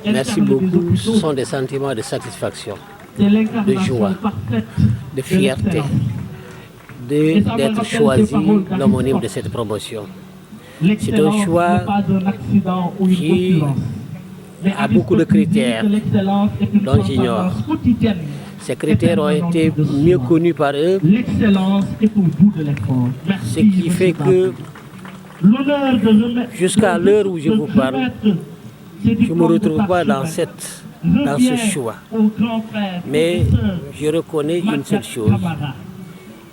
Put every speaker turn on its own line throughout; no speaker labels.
Merci beaucoup. Ce sont des sentiments de satisfaction, de joie, de fierté d'être choisi l'homonyme de cette promotion. C'est un choix qui a beaucoup de critères dont j'ignore. Ces critères ont été mieux connus par eux, ce qui fait que jusqu'à l'heure où je vous parle, je ne me retrouve pas dans ce choix. Mais je reconnais une seule chose,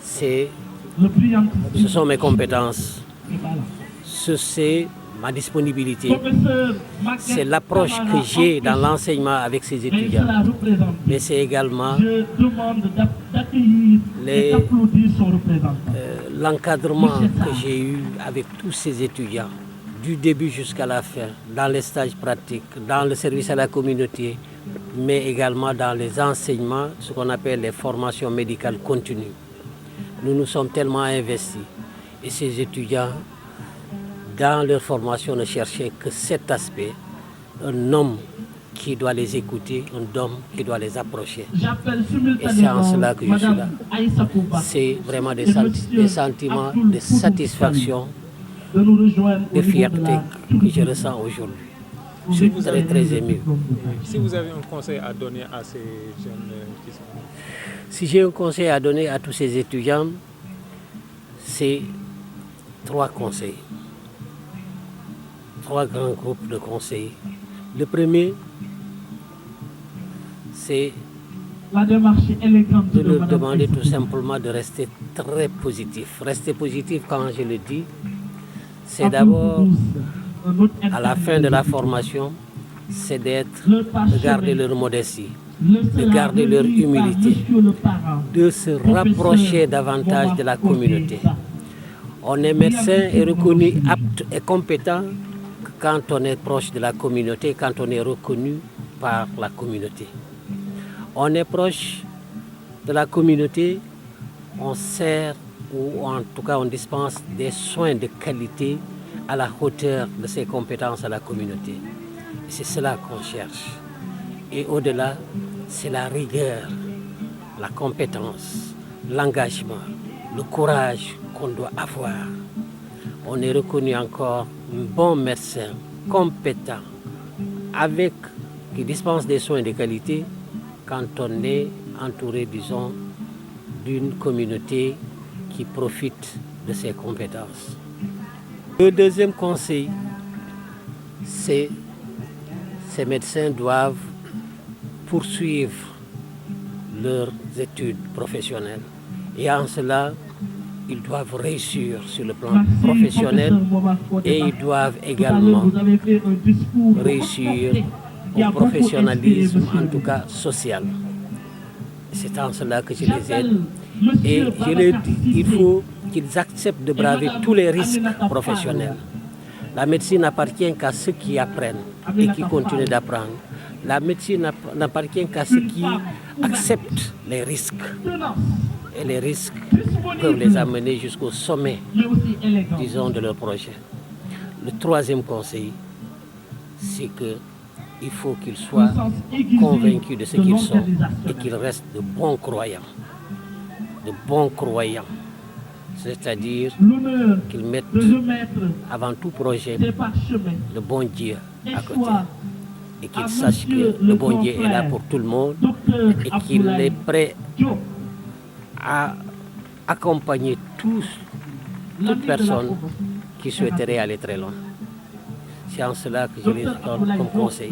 ce sont mes compétences, c'est ma disponibilité, c'est l'approche que j'ai dans l'enseignement avec ces étudiants, mais c'est également l'encadrement que j'ai eu avec tous ces étudiants, du début jusqu'à la fin, dans les stages pratiques, dans le service à la communauté, mais également dans les enseignements, ce qu'on appelle les formations médicales continues. Nous nous sommes tellement investis et ces étudiants, dans leur formation, ne cherchaient que cet aspect, un homme qui doit les écouter, un homme qui doit les approcher. Et c'est en cela que je suis là. C'est vraiment des sentiments de satisfaction, de fierté que je ressens aujourd'hui. Je suis très, très ému.
Si vous avez un conseil à donner à ces jeunes qui sont...
Si j'ai un conseil à donner à tous ces étudiants, c'est 3 conseils. 3 grands groupes de conseils. Le premier, c'est de leur demander tout simplement de rester très positif. Rester positif, quand je le dis, c'est d'abord, à la fin de la formation, c'est de garder leur modestie, de garder leur humilité, de se rapprocher davantage de la communauté. On est médecin et reconnu apte et compétent quand on est proche de la communauté, quand on est reconnu par la communauté. On est proche de la communauté, on sert ou en tout cas on dispense des soins de qualité à la hauteur de ses compétences à la communauté. C'est cela qu'on cherche. Et au-delà, c'est la rigueur, la compétence, l'engagement, le courage qu'on doit avoir. On est reconnu encore un bon médecin, compétent, qui dispense des soins de qualité quand on est entouré, disons, d'une communauté qui profite de ses compétences. Le deuxième conseil, c'est que ces médecins doivent poursuivre leurs études professionnelles. Et en cela, ils doivent réussir sur le plan professionnel et ils doivent également réussir au professionnalisme, en tout cas social. C'est en cela que je les aide. Et je leur dis, il faut qu'ils acceptent de braver tous les risques professionnels. La médecine n'appartient qu'à ceux qui apprennent et qui continuent d'apprendre. La médecine n'appartient qu'à ceux qui acceptent les risques. Et les risques peuvent les amener jusqu'au sommet, disons, de leur projet. Le troisième conseil, c'est qu'il faut qu'ils soient convaincus de ce qu'ils sont et qu'ils restent de bons croyants. De bons croyants. C'est-à-dire qu'ils mettent avant tout projet le bon Dieu à côté. Et qu'ils sachent que le bon Dieu est là pour tout le monde et qu'il est prêt à accompagner toute personne qui souhaiterait aller très loin. C'est en cela que je les donne comme conseil.